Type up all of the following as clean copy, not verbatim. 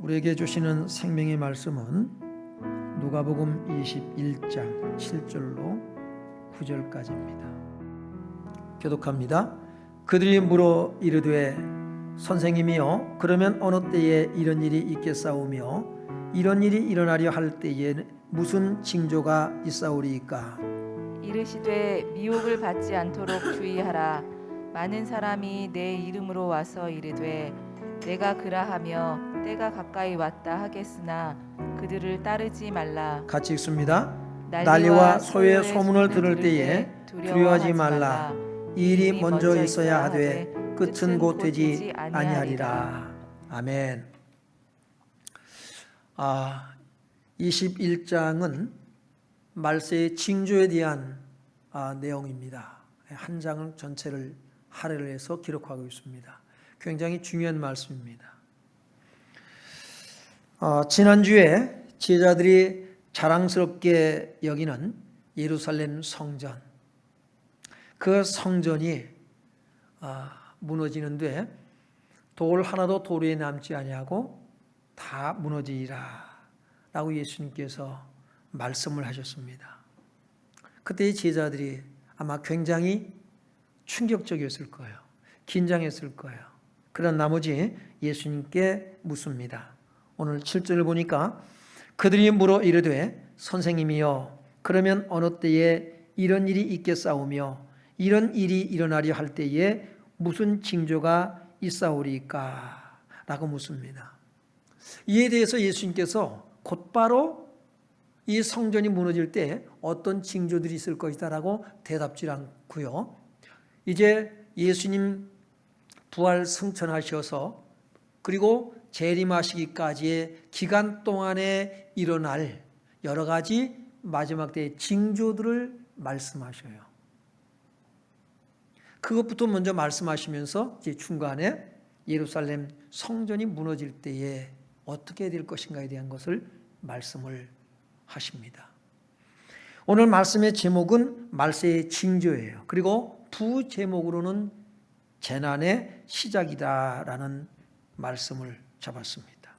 우리에게 주시는 생명의 말씀은 누가복음 21장 7절로 9절까지입니다. 교독합니다. 그들이 물어 이르되 선생님이여, 그러면 어느 때에 이런 일이 있겠사오며 이런 일이 일어나려 할 때에 무슨 징조가 있사오리이까? 이르시되 미혹을 받지 않도록 주의하라. 많은 사람이 내 이름으로 와서 이르되 내가 그라하며 때가 가까이 왔다 하겠으나 그들을 따르지 말라. 같이 읽습니다. 난리와 소의 소문을 들을 때에 두려워하지 말라. 이 일이 먼저 있어야 하되 끝은 곧 되지 아니하리라. 아멘. 21장은 말세의 징조에 대한 내용입니다. 한 장을 전체를 할애를 해서 기록하고 있습니다. 굉장히 중요한 말씀입니다. 지난주에 제자들이 자랑스럽게 여기는 예루살렘 성전, 그 성전이 무너지는데 돌 하나도 돌 위에 남지 아니하고 다 무너지리라 라고 예수님께서 말씀을 하셨습니다. 그때 제자들이 아마 굉장히 충격적이었을 거예요. 긴장했을 거예요. 그런 나머지 예수님께 묻습니다. 오늘 7절을 보니까 그들이 물어 이르되 선생님이여, 그러면 어느 때에 이런 일이 있겠사오며 이런 일이 일어나려 할 때에 무슨 징조가 있사오리까? 라고 묻습니다. 이에 대해서 예수님께서 곧바로 이 성전이 무너질 때 어떤 징조들이 있을 것이다 라고 대답지 않고요. 이제 예수님 부활 승천하셔서 그리고 재림하시기까지의 기간 동안에 일어날 여러 가지 마지막 때의 징조들을 말씀하셔요. 그것부터 먼저 말씀하시면서 이제 중간에 예루살렘 성전이 무너질 때에 어떻게 될 것인가에 대한 것을 말씀을 하십니다. 오늘 말씀의 제목은 말세의 징조예요. 그리고 부제목으로는 재난의 시작이다라는 말씀을 잡았습니다.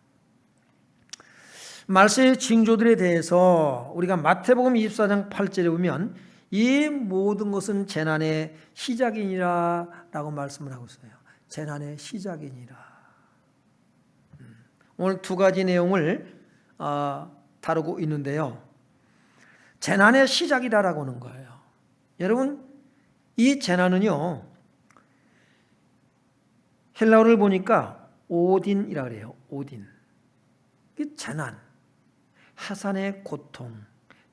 말세의 징조들에 대해서 우리가 마태복음 24장 8절에 보면 이 모든 것은 재난의 시작이니라 라고 말씀을 하고 있어요. 재난의 시작이니라. 오늘 두 가지 내용을 다루고 있는데요. 재난의 시작이다라고 하는 거예요. 여러분, 이 재난은요, 헬라어를 보니까 오딘이라 그래요. 오딘. 재난, 해산의 고통,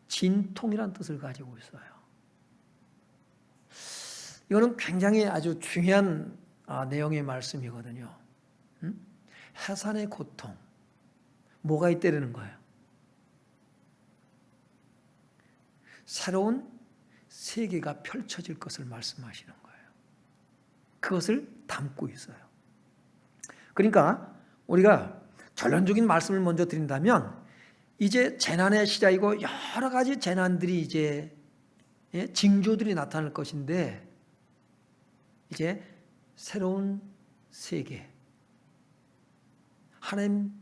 진통이라는 뜻을 가지고 있어요. 이거는 굉장히 아주 중요한 내용의 말씀이거든요. 해산의 고통, 뭐가 있다는 거예요? 새로운 세계가 펼쳐질 것을 말씀하시는 거예요. 그것을 담고 있어요. 그러니까 우리가 결론적인 말씀을 먼저 드린다면 이제 재난의 시작이고 여러 가지 재난들이 이제 징조들이 나타날 것인데 이제 새로운 세계, 하나님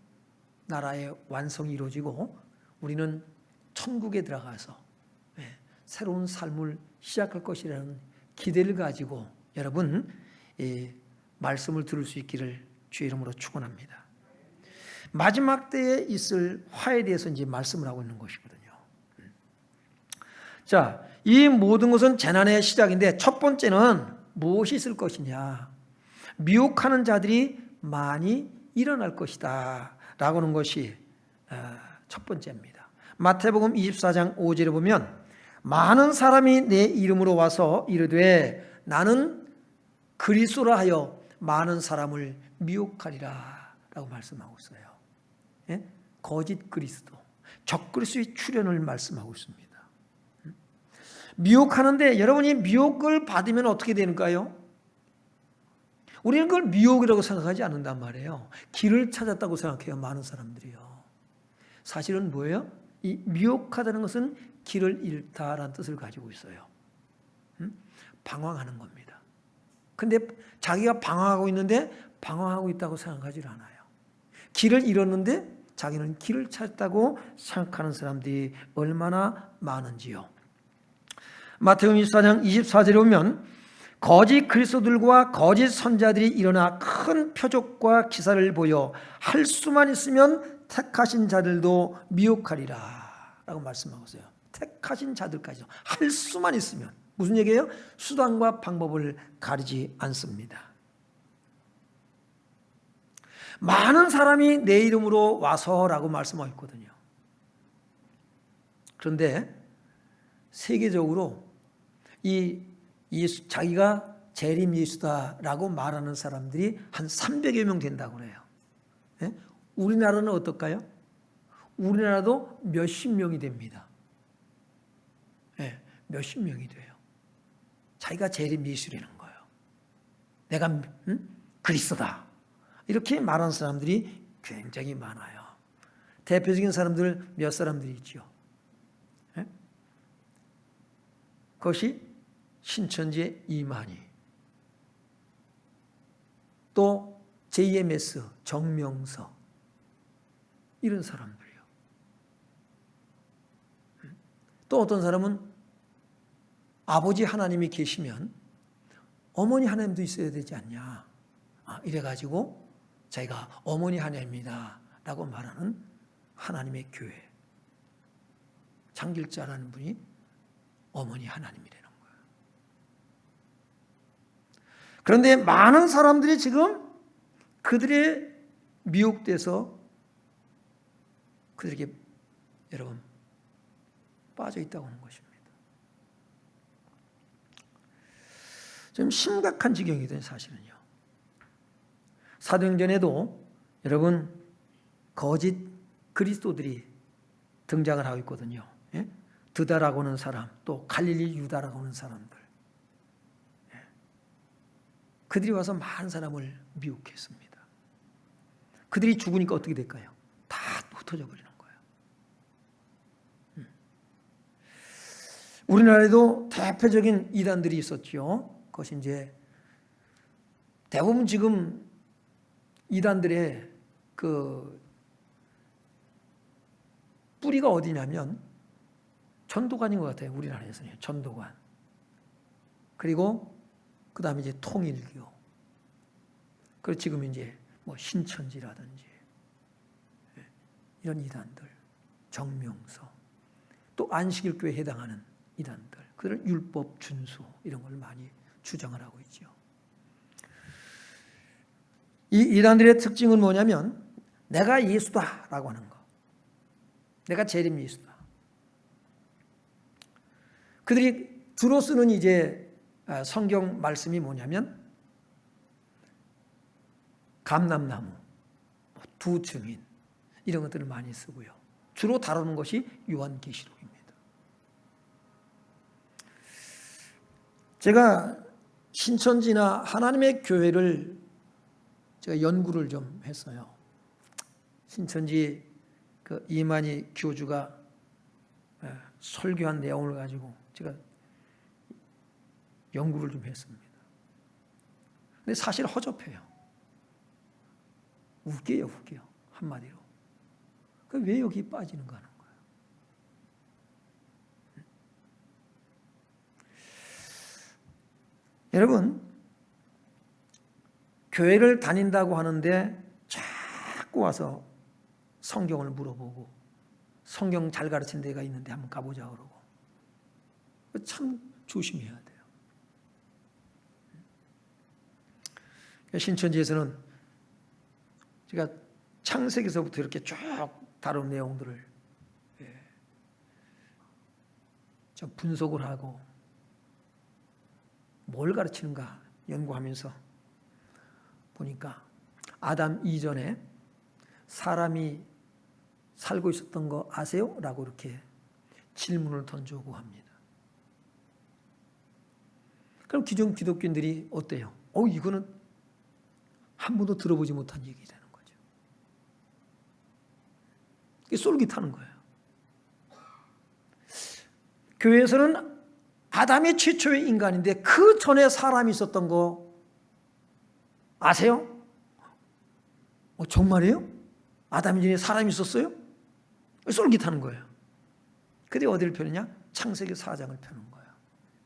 나라의 완성이 이루어지고 우리는 천국에 들어가서 새로운 삶을 시작할 것이라는 기대를 가지고 여러분 말씀을 들을 수 있기를 주의 이름으로 축원합니다. 마지막 때에 있을 화에 대해서 이제 말씀을 하고 있는 것이거든요. 자, 이 모든 것은 재난의 시작인데 첫 번째는 무엇이 있을 것이냐? 미혹하는 자들이 많이 일어날 것이다 라고 하는 것이 첫 번째입니다. 마태복음 24장 5절에 보면 많은 사람이 내 이름으로 와서 이르되 나는 그리스도라 하여 많은 사람을 미혹하리라 라고 말씀하고 있어요. 예? 거짓 그리스도, 적그리스도의 출현을 말씀하고 있습니다. 미혹하는데 여러분이 미혹을 받으면 어떻게 되는가요? 우리는 그걸 미혹이라고 생각하지 않는단 말이에요. 길을 찾았다고 생각해요. 많은 사람들이요. 사실은 뭐예요? 이 미혹하다는 것은 길을 잃다라는 뜻을 가지고 있어요. 방황하는 겁니다. 근데 자기가 방황하고 있는데 방황하고 있다고 생각하지 않아요. 길을 잃었는데 자기는 길을 찾았다고 생각하는 사람들이 얼마나 많은지요. 마태복음 24장 24절에 보면 거짓 그리스도들과 거짓 선자들이 일어나 큰 표적과 기사를 보여 할 수만 있으면 택하신 자들도 미혹하리라 라고 말씀하고 있어요. 택하신 자들까지도 할 수만 있으면. 무슨 얘기예요? 수단과 방법을 가리지 않습니다. 많은 사람이 내 이름으로 와서라고 말씀하고 있거든요. 그런데 세계적으로 이 예수, 자기가 재림 예수다라고 말하는 사람들이 한 300여 명 된다고 그래요. 예? 우리나라는 어떨까요? 우리나라도 몇십 명이 됩니다. 예, 몇십 명이 돼요. 자기가 재림 예수라는 거예요. 내가 그리스도다. 이렇게 말하는 사람들이 굉장히 많아요. 대표적인 사람들 몇 사람들이 있죠. 예? 그것이 신천지의 이만희, 또 JMS 정명서, 이런 사람들이요. 또 어떤 사람은 아버지 하나님이 계시면 어머니 하나님도 있어야 되지 않냐, 이래가지고 자기가 어머니 하나님이다 라고 말하는 하나님의 교회, 장길자라는 분이 어머니 하나님이라는 거예요. 그런데 많은 사람들이 지금 그들의 미혹돼서 그들에게 여러분 빠져 있다고 하는 것입니다. 좀 심각한 지경이거든요, 사실은요. 사도행전에도 여러분 거짓 그리스도들이 등장을 하고 있거든요. 예? 드다라고 하는 사람, 또 갈릴리 유다라고 하는 사람들, 예. 그들이 와서 많은 사람을 미혹했습니다. 그들이 죽으니까 어떻게 될까요? 다 흩어져 버리는 거예요. 우리나라에도 대표적인 이단들이 있었죠. 그것이 이제 대부분 지금 이단들의 그 뿌리가 어디냐면 전도관인 것 같아요. 우리나라에서는 전도관. 그리고 그 다음에 이제 통일교. 그리고 지금 이제 뭐 신천지라든지 이런 이단들, 정명서, 또 안식일교에 해당하는 이단들, 그들은 율법 준수 이런 걸 많이 주장을 하고 있죠. 이 이단들의 특징은 뭐냐면 내가 예수다라고 하는 거, 내가 재림 예수다. 그들이 주로 쓰는 이제 성경 말씀이 뭐냐면 감람나무, 두 증인 이런 것들을 많이 쓰고요. 주로 다루는 것이 요한계시록입니다. 제가 신천지나 하나님의 교회를 제가 연구를 좀 했어요. 신천지 그 이만희 교주가 설교한 내용을 가지고 제가 연구를 좀 했습니다. 근데 사실 허접해요. 웃겨요, 웃겨. 한마디로. 왜 여기 빠지는가 하는 거예요. 여러분, 교회를 다닌다고 하는데 자꾸 와서 성경을 물어보고 성경 잘 가르치는 데가 있는데 한번 가보자 그러고, 참 조심해야 돼요. 신천지에서는 제가 창세기서부터 이렇게 쭉 다룬 내용들을 좀 분석을 하고 뭘 가르치는가 연구하면서 보니까 아담 이전에 사람이 살고 있었던 거 아세요? 라고 이렇게 질문을 던져오고 합니다. 그럼 기존 기독교인들이 어때요? 이거는 한 번도 들어보지 못한 얘기라는 거죠. 이게 쏠깃하는 거예요. 교회에서는 아담이 최초의 인간인데 그 전에 사람이 있었던 거 아세요? 정말이에요? 아담 전에 사람이 있었어요? 쏠깃하는 거예요. 근데 어디를 펴느냐? 창세기 4장을 펴는 거예요.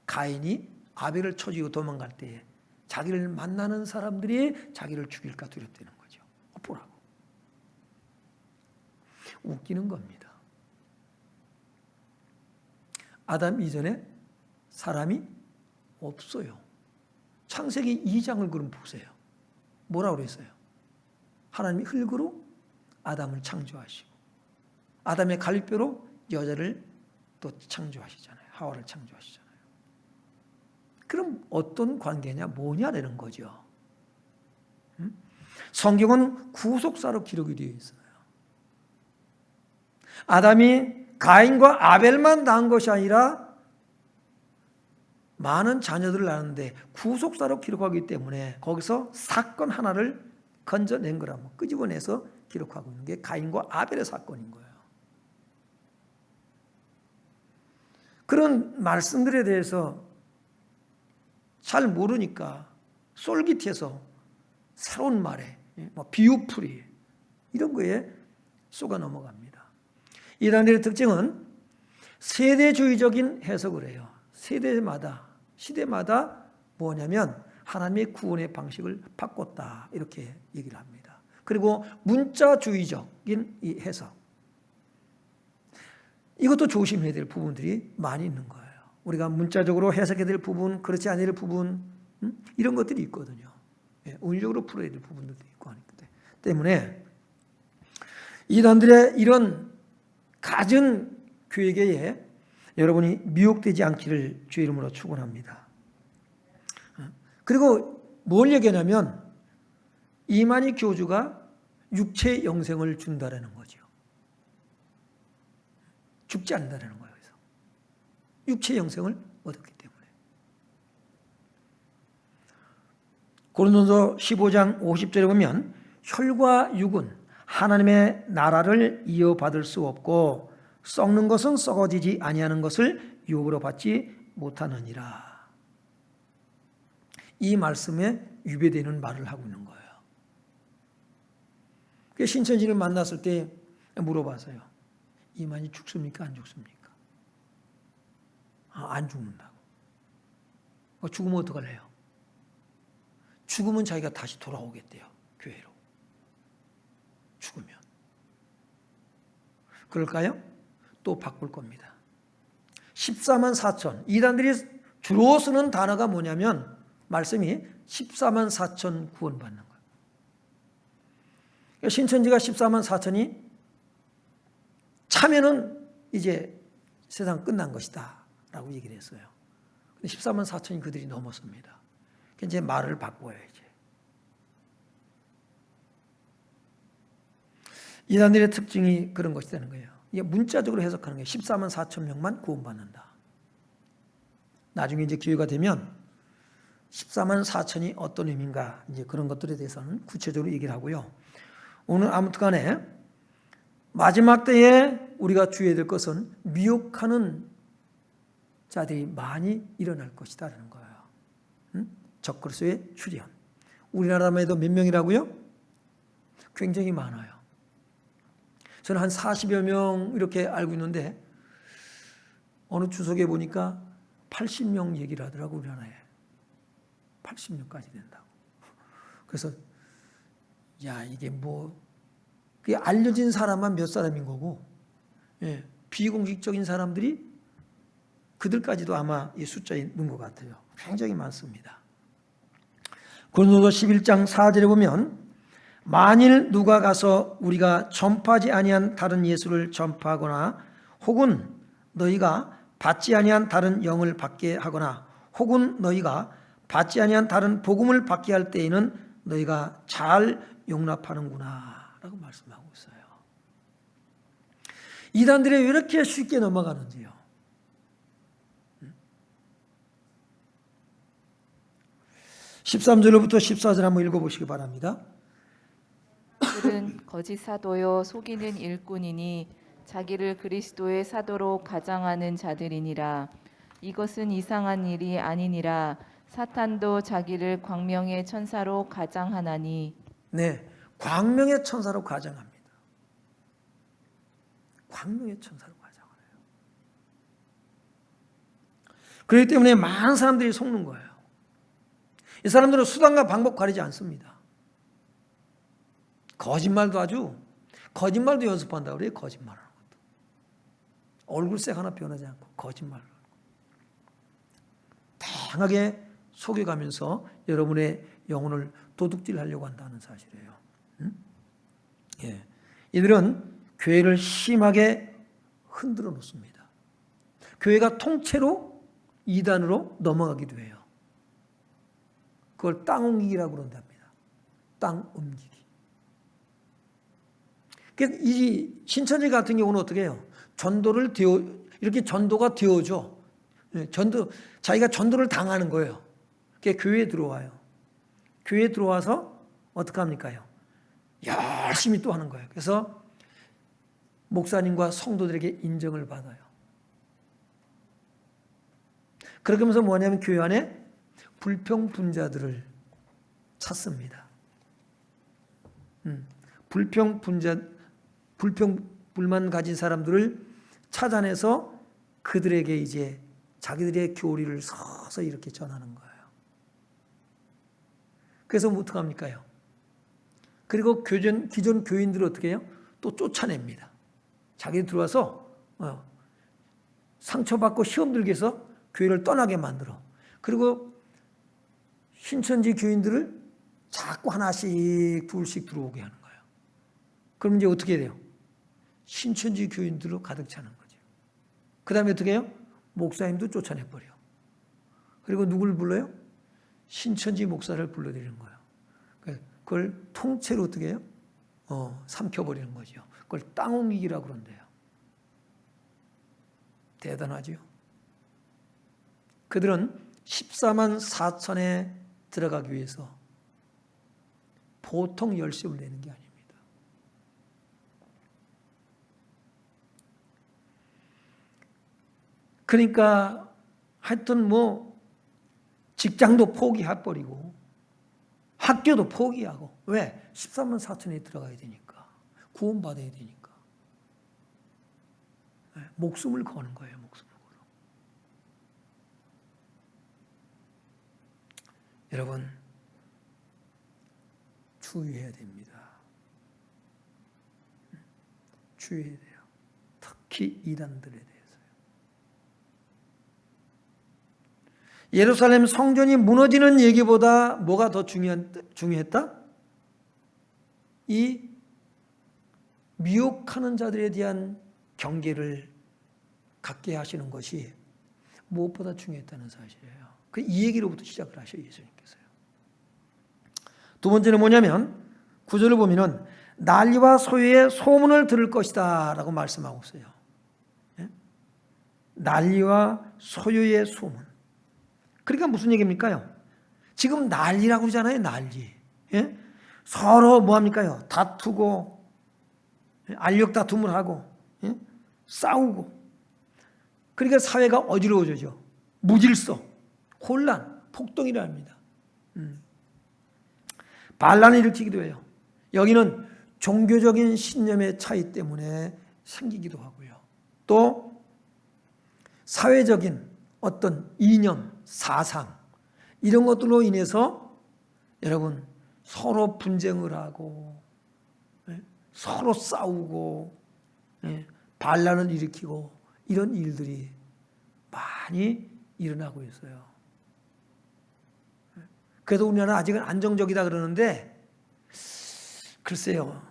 가인이 아벨을 쳐 죽이고 도망갈 때에 자기를 만나는 사람들이 자기를 죽일까 두렵다는 거죠. 보라고. 웃기는 겁니다. 아담 이전에 사람이 없어요. 창세기 2장을 그럼 보세요. 뭐라고 그랬어요? 하나님이 흙으로 아담을 창조하시고 아담의 갈비뼈로 여자를 또 창조하시잖아요. 하와를 창조하시잖아요. 그럼 어떤 관계냐? 뭐냐라는 거죠. 성경은 구속사로 기록이 되어 있어요. 아담이 가인과 아벨만 낳은 것이 아니라 많은 자녀들을 낳았는데 구속사로 기록하기 때문에 거기서 사건 하나를 건져낸 거라 끄집어내서 기록하고 있는 게 가인과 아벨의 사건인 거예요. 그런 말씀들에 대해서 잘 모르니까 쏠깃해서 새로운 말에 비유풀이 이런 거에 쏘가 넘어갑니다. 이단들의 특징은 세대주의적인 해석을 해요. 세대마다 시대마다 뭐냐면 하나님의 구원의 방식을 바꿨다 이렇게 얘기를 합니다. 그리고 문자주의적인 이 해석 이것도 조심해야 될 부분들이 많이 있는 거예요. 우리가 문자적으로 해석해야 될 부분, 그렇지 않을 부분 이런 것들이 있거든요. 운율적으로 풀어야 될 부분들도 있고 하기 때문에 이단들의 이런 갖은 괴계에 여러분이 미혹되지 않기를 주의 이름으로 축원합니다. 그리고 뭘 얘기하냐면 이만희 교주가 육체 영생을 준다라는 거죠. 죽지 않는다는 거예요. 그래서 육체 영생을 얻었기 때문에. 고린도서 15장 50절에 보면 혈과 육은 하나님의 나라를 이어받을 수 없고 썩는 것은 썩어지지 아니하는 것을 유업으로 받지 못하느니라. 이 말씀에 위배되는 말을 하고 있는 거예요. 신천지를 만났을 때 물어봐서요. 이만희 죽습니까? 안 죽습니까? 안 죽는다고. 죽으면 어떡할래요? 죽으면 자기가 다시 돌아오겠대요. 교회로. 죽으면. 그럴까요? 또 바꿀 겁니다. 14만 4천. 이단들이 주로 쓰는 단어가 뭐냐면 말씀이 14만 4천 구원받는 거예요. 신천지가 14만 4천이 차면은 이제 세상 끝난 것이다 라고 얘기를 했어요. 근데 14만 4천이 그들이 넘었습니다. 이제 말을 바꿔야지. 이단들의 특징이 그런 것이라는 거예요. 이게 문자적으로 해석하는 거예요. 14만 4천 명만 구원받는다. 나중에 이제 기회가 되면 14만 4천이 어떤 의미인가 이제 그런 것들에 대해서는 구체적으로 얘기를 하고요. 오늘 아무튼 간에 마지막 때에 우리가 주의해야 될 것은 미혹하는 자들이 많이 일어날 것이다라는 거예요. 적그리스도의 출현. 우리나라에도 몇 명이라고요? 굉장히 많아요. 저는 한 40여 명 이렇게 알고 있는데 어느 주석에 보니까 80명 얘기를 하더라고 우리나라에. 80명까지 된다고. 그래서 야 이게 뭐 그게 알려진 사람만 몇 사람인 거고 비공식적인 사람들이 그들까지도 아마 이 숫자에 있는 것 같아요. 굉장히 많습니다. 고린도서 11장 4절에 보면 만일 누가 가서 우리가 전파하지 아니한 다른 예수를 전파하거나 혹은 너희가 받지 아니한 다른 영을 받게 하거나 혹은 너희가 받지 아니한 다른 복음을 받게 할 때에는 너희가 잘 용납하는구나 라고 말씀하고 있어요. 이단들이 왜 이렇게 쉽게 넘어가는지요. 13절로부터 14절 한번 읽어보시기 바랍니다. 그들은 거짓 사도요 속이는 일꾼이니 자기를 그리스도의 사도로 가장하는 자들이니라. 이것은 이상한 일이 아니니라. 사탄도 자기를 광명의 천사로 가장하나니. 네, 광명의 천사로 가장합니다. 광명의 천사로 가장을 해요. 그렇기 때문에 많은 사람들이 속는 거예요. 이 사람들은 수단과 방법 가리지 않습니다. 거짓말도 연습한다고 그래요. 거짓말하는 것도. 얼굴색 하나 변하지 않고 거짓말로 다양하게 속여가면서 여러분의 영혼을 도둑질하려고 한다는 사실이에요. 예. 이들은 교회를 심하게 흔들어 놓습니다. 교회가 통째로 이단으로 넘어가기도 해요. 그걸 땅 옮기기라고 그런답니다. 땅 옮기기. 이 신천지 같은 경우는 어떻게 해요? 이렇게 전도가 되어져. 자기가 전도를 당하는 거예요. 그게 교회에 들어와요. 교회에 들어와서 어떻게 합니까요? 열심히 또 하는 거예요. 그래서 목사님과 성도들에게 인정을 받아요. 그렇게 하면서 뭐냐면 교회 안에 불평분자들을 찾습니다. 불만 가진 사람들을 찾아내서 그들에게 이제 자기들의 교리를 서서 이렇게 전하는 거예요. 그래서 뭐 어떡합니까요? 그리고 기존 교인들을 어떻게 해요? 또 쫓아냅니다. 자기들 들어와서 상처받고 시험 들게 해서 교회를 떠나게 만들어. 그리고 신천지 교인들을 자꾸 하나씩 둘씩 들어오게 하는 거예요. 그럼 이제 어떻게 돼요? 신천지 교인들로 가득 차는 거죠. 그 다음에 어떻게 해요? 목사님도 쫓아내버려. 그리고 누굴 불러요? 신천지 목사를 불러들이는 거예요. 그걸 통째로 어떻게 해요? 삼켜버리는 거죠. 그걸 땅 옮기기라고 그런대요. 대단하죠. 그들은 14만 4천에 들어가기 위해서 보통 열심을 내는 게 아닙니다. 그러니까 하여튼 직장도 포기해버리고 학교도 포기하고 왜? 13만 4천에 들어가야 되니까 구원받아야 되니까 목숨을 거는 거예요. 목숨을 걸어. 여러분 주의해야 됩니다. 주의해야 돼요. 특히 이단들에 대해서요. 예루살렘 성전이 무너지는 얘기보다 뭐가 더 중요했다? 이 미혹하는 자들에 대한 경계를 갖게 하시는 것이 무엇보다 중요했다는 사실이에요. 이 얘기로부터 시작을 하셔요. 예수님께서요. 두 번째는 뭐냐면 9절을 보면은 난리와 소유의 소문을 들을 것이다 라고 말씀하고 있어요. 난리와 소유의 소문. 그러니까 무슨 얘기입니까요? 지금 난리라고 그러잖아요. 난리. 서로 뭐합니까요? 다투고 알력 다툼을 하고 싸우고 그러니까 사회가 어지러워져죠. 무질서, 혼란, 폭동이라 합니다. 반란을 일으키기도 해요. 여기는 종교적인 신념의 차이 때문에 생기기도 하고요. 또 사회적인 어떤 이념, 사상 이런 것들로 인해서 여러분 서로 분쟁을 하고 서로 싸우고 반란을 일으키고 이런 일들이 많이 일어나고 있어요. 그래도 우리나라는 아직은 안정적이다 그러는데 글쎄요.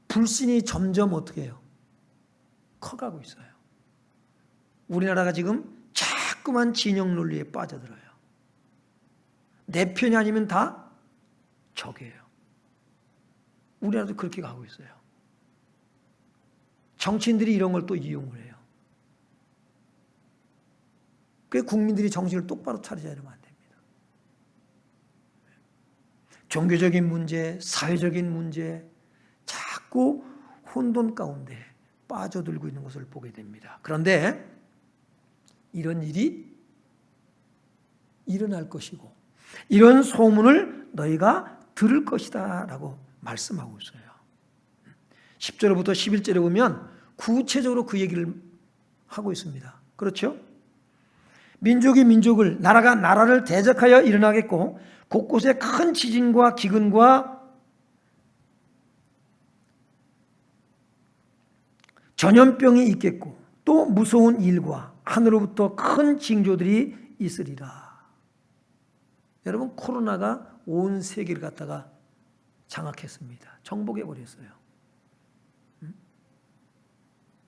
불신이 점점 어떻게 해요? 커가고 있어요. 우리나라가 지금 자꾸만 진영 논리에 빠져들어요. 내 편이 아니면 다 적이에요. 우리나라도 그렇게 가고 있어요. 정치인들이 이런 걸 또 이용을 해요. 그래서 국민들이 정신을 똑바로 차리지 않으면 안 됩니다. 종교적인 문제, 사회적인 문제, 자꾸 혼돈 가운데 빠져들고 있는 것을 보게 됩니다. 그런데 이런 일이 일어날 것이고 이런 소문을 너희가 들을 것이다 라고 말씀하고 있어요. 10절부터 11절에 보면 구체적으로 그 얘기를 하고 있습니다. 그렇죠? 민족이 민족을, 나라가 나라를 대적하여 일어나겠고 곳곳에 큰 지진과 기근과 전염병이 있겠고 또 무서운 일과 하늘로부터 큰 징조들이 있으리라. 여러분, 코로나가 온 세계를 갖다가 장악했습니다. 정복해 버렸어요.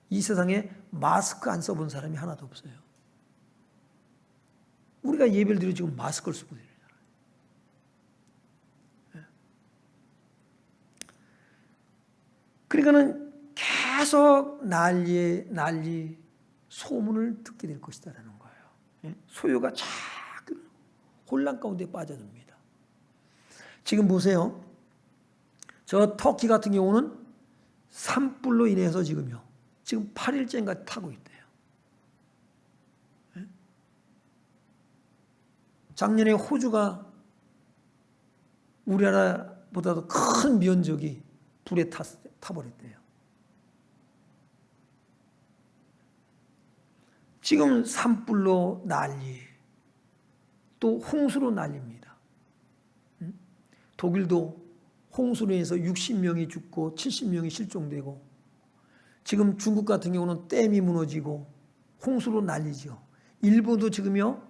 이 세상에 마스크 안 써본 사람이 하나도 없어요. 우리가 예배를 드려 지금 마스크를 쓰고 있잖아요. 그러니까는 계속 난리 소문을 듣게 될 것이다라는 거예요. 소요가 자꾸 혼란 가운데 빠져듭니다. 지금 보세요. 저 터키 같은 경우는 산불로 인해서 지금 8일째인가 타고 있대요. 작년에 호주가 우리나라보다도 큰 면적이 불에 타버렸대요. 지금 산불로 난리, 또 홍수로 난립니다. 독일도 홍수로 인해서 60명이 죽고 70명이 실종되고, 지금 중국 같은 경우는 댐이 무너지고 홍수로 난리죠. 일본도 지금요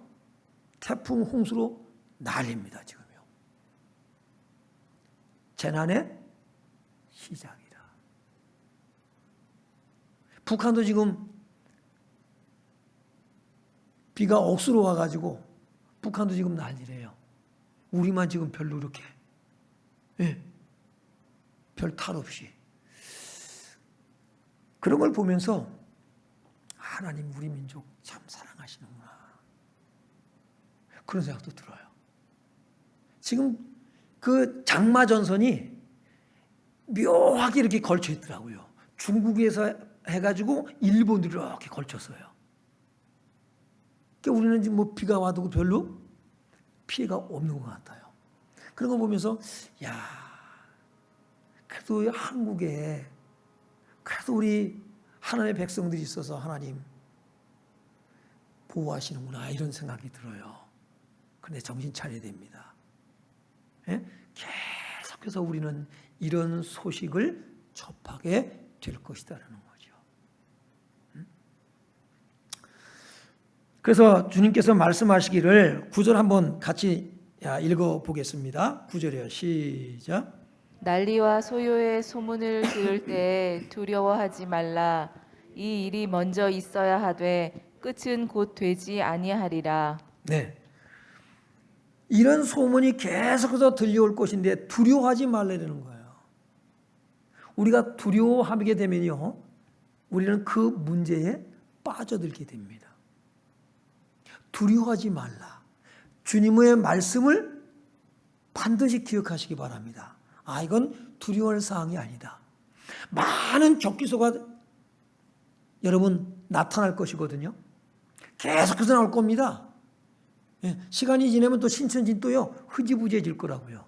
태풍 홍수로 난립니다. 지금요. 재난의 시작이다. 북한도 지금 비가 억수로 와가지고 북한도 지금 난리래요. 우리만 지금 별로 이렇게 별 탈 없이. 그런 걸 보면서 하나님 우리 민족 참 사랑하시는구나, 그런 생각도 들어요. 지금 그 장마전선이 묘하게 이렇게 걸쳐 있더라고요. 중국에서 해가지고 일본으로 이렇게 걸쳤어요. 그러니까 우리는 지금 뭐 비가 와도 별로 피해가 없는 것 같아요. 그런 거 보면서 야, 그래도 한국에 그래도 우리 하나님의 백성들이 있어서 하나님 보호하시는구나, 이런 생각이 들어요. 그런데 정신 차려야 됩니다. 계속해서 우리는 이런 소식을 접하게 될 것이다라는 거죠. 그래서 주님께서 말씀하시기를 9절 한번 같이 읽어보겠습니다. 9절이요. 시작. 난리와 소요의 소문을 들을 때 두려워하지 말라. 이 일이 먼저 있어야 하되 끝은 곧 되지 아니하리라. 네. 이런 소문이 계속해서 들려올 것인데 두려워하지 말라는 거예요. 우리가 두려워하게 되면요, 우리는 그 문제에 빠져들게 됩니다. 두려워하지 말라. 주님의 말씀을 반드시 기억하시기 바랍니다. 이건 두려워할 사항이 아니다. 많은 적기소가 여러분 나타날 것이거든요. 계속해서 나올 겁니다. 시간이 지나면 또 신천지 또요 흐지부지해질 거라고요.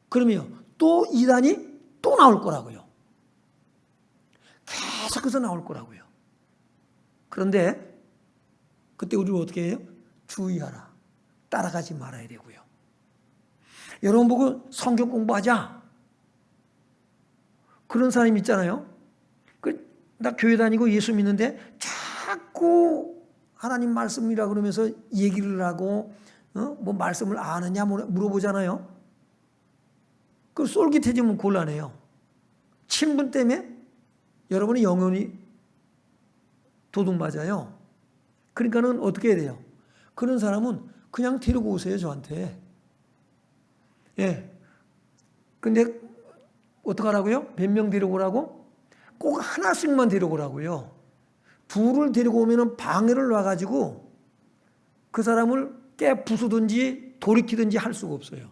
그러면 또 이단이 또 나올 거라고요. 계속해서 나올 거라고요. 그런데 그때 우리는 어떻게 해요? 주의하라. 따라가지 말아야 되고요. 여러분 보고 성경 공부하자, 그런 사람이 있잖아요. 나 교회 다니고 예수 믿는데 자꾸 하나님 말씀이라 그러면서 얘기를 하고 뭐 말씀을 아느냐 물어보잖아요. 그 솔깃해지면 곤란해요. 친분 때문에 여러분이 영혼이 도둑맞아요. 그러니까는 어떻게 해야 돼요? 그런 사람은 그냥 데리고 오세요, 저한테. 근데 어떡하라고요? 몇 명 데리고 오라고? 꼭 하나씩만 데리고 오라고요. 둘을 데리고 오면 방해를 놔가지고 그 사람을 깨 부수든지 돌이키든지 할 수가 없어요.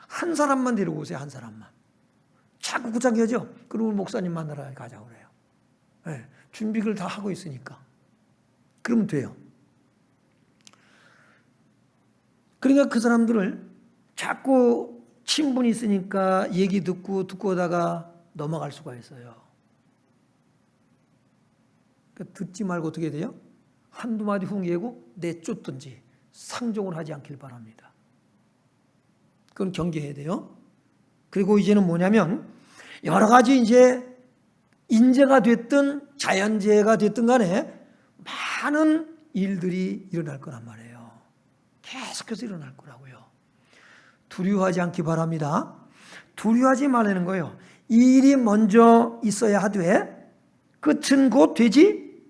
한 사람만 데리고 오세요. 한 사람만. 자꾸 구차하죠. 그리고 목사님 만나러 가자고 그래요. 준비를 다 하고 있으니까. 그러면 돼요. 그러니까 그 사람들을 자꾸 친분이 있으니까 얘기 듣고 오다가 넘어갈 수가 있어요. 그러니까 듣지 말고 어떻게 돼요? 한두 마디 흉내고 내쫓든지 상종을 하지 않길 바랍니다. 그건 경계해야 돼요. 그리고 이제는 뭐냐면 여러 가지 이제 인재가 됐든 자연재해가 됐든 간에 많은 일들이 일어날 거란 말이에요. 계속해서 일어날 거라고요. 두려워하지 않기 바랍니다. 두려워하지 말라는 거예요. 이 일이 먼저 있어야 하되 끝은 곧 되지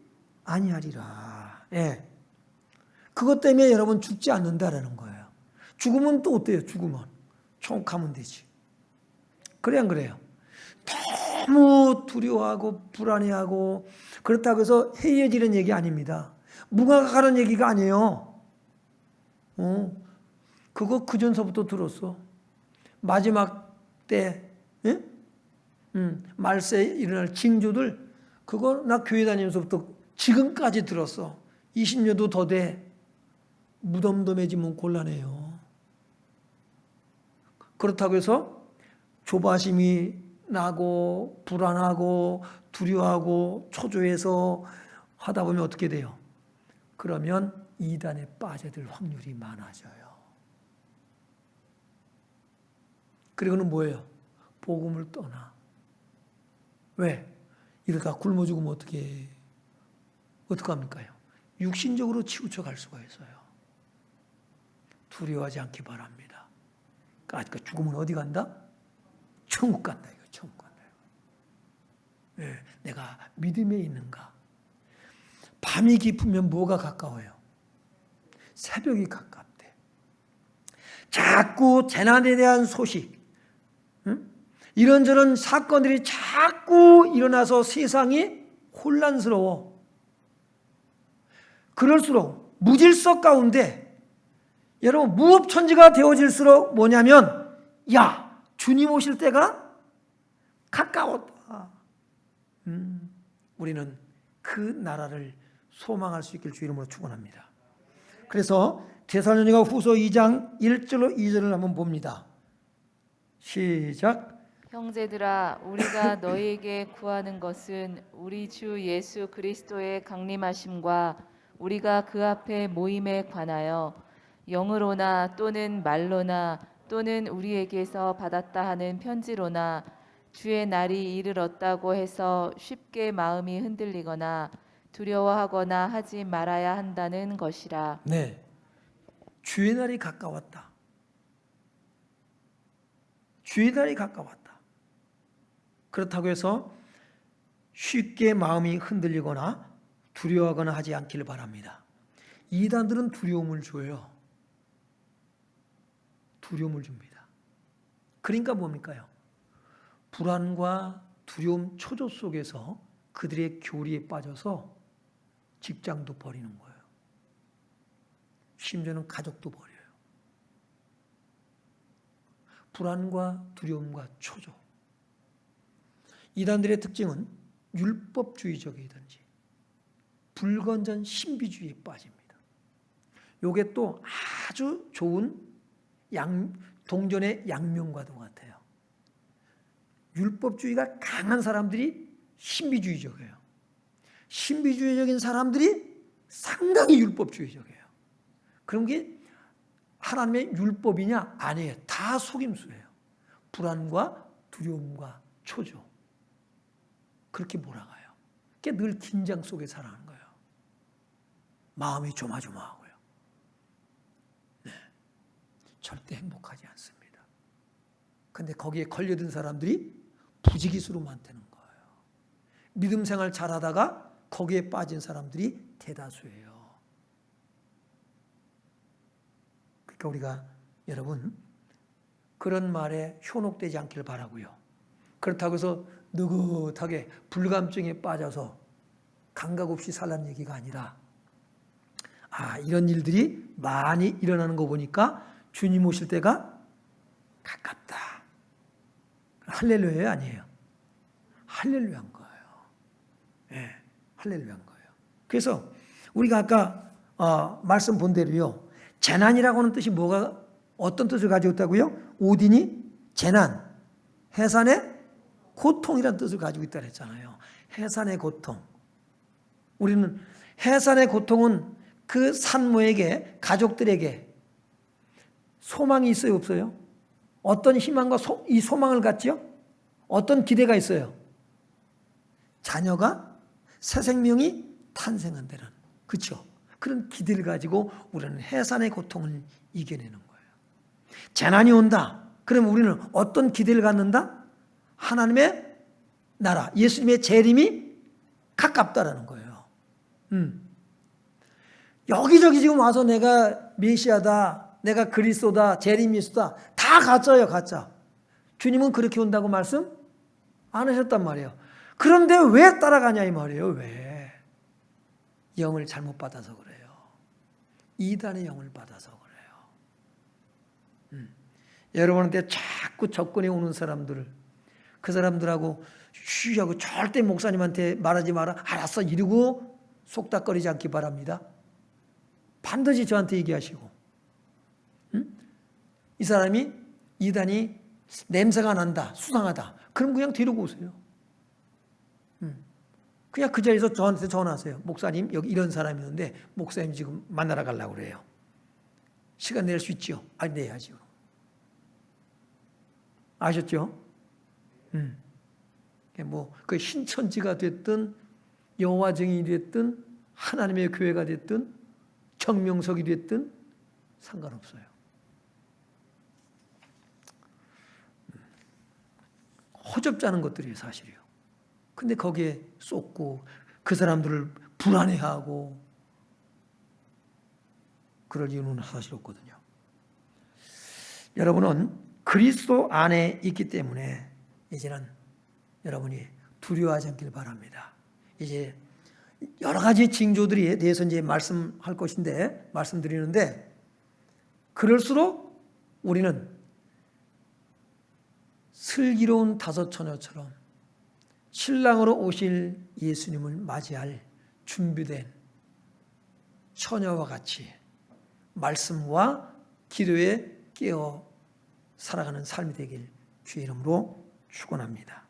아니하리라. 예. 그것 때문에 여러분 죽지 않는다라는 거예요. 죽으면 또 어때요? 죽으면 총하면 되지. 그래 안 그래요? 너무 두려워하고 불안해하고 그렇다고 해서 해이해지는 얘기 아닙니다. 무감각하는 얘기가 아니에요. 그거 그전서부터 들었어. 마지막 때 말세에 일어날 징조들 그거 나 교회 다니면서부터 지금까지 들었어. 20년도 더 돼. 무덤덤해지면 곤란해요. 그렇다고 해서 조바심이 나고 불안하고 두려워하고 초조해서 하다 보면 어떻게 돼요? 그러면 이단에 빠져들 확률이 많아져요. 그리고는 뭐예요? 복음을 떠나. 왜? 이러다 굶어 죽으면 어떡합니까요? 육신적으로 치우쳐 갈 수가 있어요. 두려워하지 않기 바랍니다. 그러니까 죽으면 어디 간다? 천국 간다. 이거 천국 간다. 이거. 네, 내가 믿음에 있는가? 밤이 깊으면 뭐가 가까워요? 새벽이 가깝대. 자꾸 재난에 대한 소식, 이런저런 사건들이 자꾸 일어나서 세상이 혼란스러워. 그럴수록 무질서 가운데 여러분 무법천지가 되어질수록 뭐냐면 야 주님 오실 때가 가까웠다. 우리는 그 나라를 소망할 수 있길 주 이름으로 축원합니다. 그래서 데살로니가 후서 2장 1절로 2절을 한번 봅니다. 시작. 형제들아 우리가 너희에게 구하는 것은 우리 주 예수 그리스도의 강림하심과 우리가 그 앞에 모임에 관하여 영으로나 또는 말로나 또는 우리에게서 받았다 하는 편지로나 주의 날이 이르렀다고 해서 쉽게 마음이 흔들리거나 두려워하거나 하지 말아야 한다는 것이라. 네, 주의 날이 가까웠다. 주의 날이 가까웠다. 그렇다고 해서 쉽게 마음이 흔들리거나 두려워하거나 하지 않기를 바랍니다. 이단들은 두려움을 줘요. 두려움을 줍니다. 그러니까 뭡니까요? 불안과 두려움 초조 속에서 그들의 교리에 빠져서 직장도 버리는 거예요. 심지어는 가족도 버려요. 불안과 두려움과 초조. 이단들의 특징은 율법주의적이든지 불건전 신비주의에 빠집니다. 이게 또 아주 좋은 동전의 양면과도 같아요. 율법주의가 강한 사람들이 신비주의적이에요. 신비주의적인 사람들이 상당히 율법주의적이에요. 그런 게 하나님의 율법이냐? 아니에요. 다 속임수예요. 불안과 두려움과 초조. 그렇게 몰아가요. 그게 늘 긴장 속에 살아가는 거예요. 마음이 조마조마하고요. 네. 절대 행복하지 않습니다. 근데 거기에 걸려든 사람들이 부지기수로 많다는 거예요. 믿음 생활 잘하다가 거기에 빠진 사람들이 대다수예요. 그러니까 우리가 여러분 그런 말에 현혹되지 않기를 바라고요. 그렇다고 해서 느긋하게 불감증에 빠져서 감각 없이 살라는 얘기가 아니라 이런 일들이 많이 일어나는 거 보니까 주님 오실 때가 가깝다. 할렐루야 아니에요. 할렐루야인 거예요. 예, 할렐루야인 거예요. 그래서 우리가 아까 말씀 본 대로요. 재난이라고 하는 뜻이 어떤 뜻을 가지고 있다고요? 오딘이 재난, 해산의 고통이라는 뜻을 가지고 있다 그랬잖아요. 해산의 고통. 우리는 해산의 고통은 그 산모에게, 가족들에게 소망이 있어요, 없어요? 어떤 희망과 이 소망을 갖지요? 어떤 기대가 있어요? 자녀가 새 생명이 탄생한다는, 그렇죠? 그런 기대를 가지고 우리는 해산의 고통을 이겨내는 거예요. 재난이 온다. 그럼 우리는 어떤 기대를 갖는다? 하나님의 나라, 예수님의 재림이 가깝다라는 거예요. 여기저기 지금 와서 내가 메시아다, 내가 그리스도다, 재림 예수다, 다 가짜예요, 가짜. 주님은 그렇게 온다고 말씀 안 하셨단 말이에요. 그런데 왜 따라가냐 이 말이에요. 왜? 영을 잘못 받아서 그래요. 이단의 영을 받아서 그래요. 여러분한테 자꾸 접근해 오는 사람들, 그 사람들하고 쉬하고 절대 목사님한테 말하지 마라, 알았어 이러고 속닥거리지 않기 바랍니다. 반드시 저한테 얘기하시고, 이 사람이, 이단이 냄새가 난다, 수상하다, 그럼 그냥 데리고 오세요. 그냥 그 자리에서 저한테 전화하세요. 목사님, 여기 이런 사람이 있는데 목사님 지금 만나러 가려고 그래요. 시간 낼 수 있죠? 아니, 내야죠. 아셨죠? 그 신천지가 됐든 여호와 증인이 됐든 하나님의 교회가 됐든 정명석이 됐든 상관없어요. 허접지 않은 것들이에요, 사실이요. 근데 거기에 쏟고 그 사람들을 불안해하고 그럴 이유는 사실 없거든요. 여러분은 그리스도 안에 있기 때문에 이제는 여러분이 두려워하지 않길 바랍니다. 이제 여러 가지 징조들에 대해서 이제 말씀할 것인데, 말씀드리는데, 그럴수록 우리는 슬기로운 다섯 처녀처럼 신랑으로 오실 예수님을 맞이할 준비된 처녀와 같이 말씀과 기도에 깨어 살아가는 삶이 되길 주의 이름으로 축원합니다.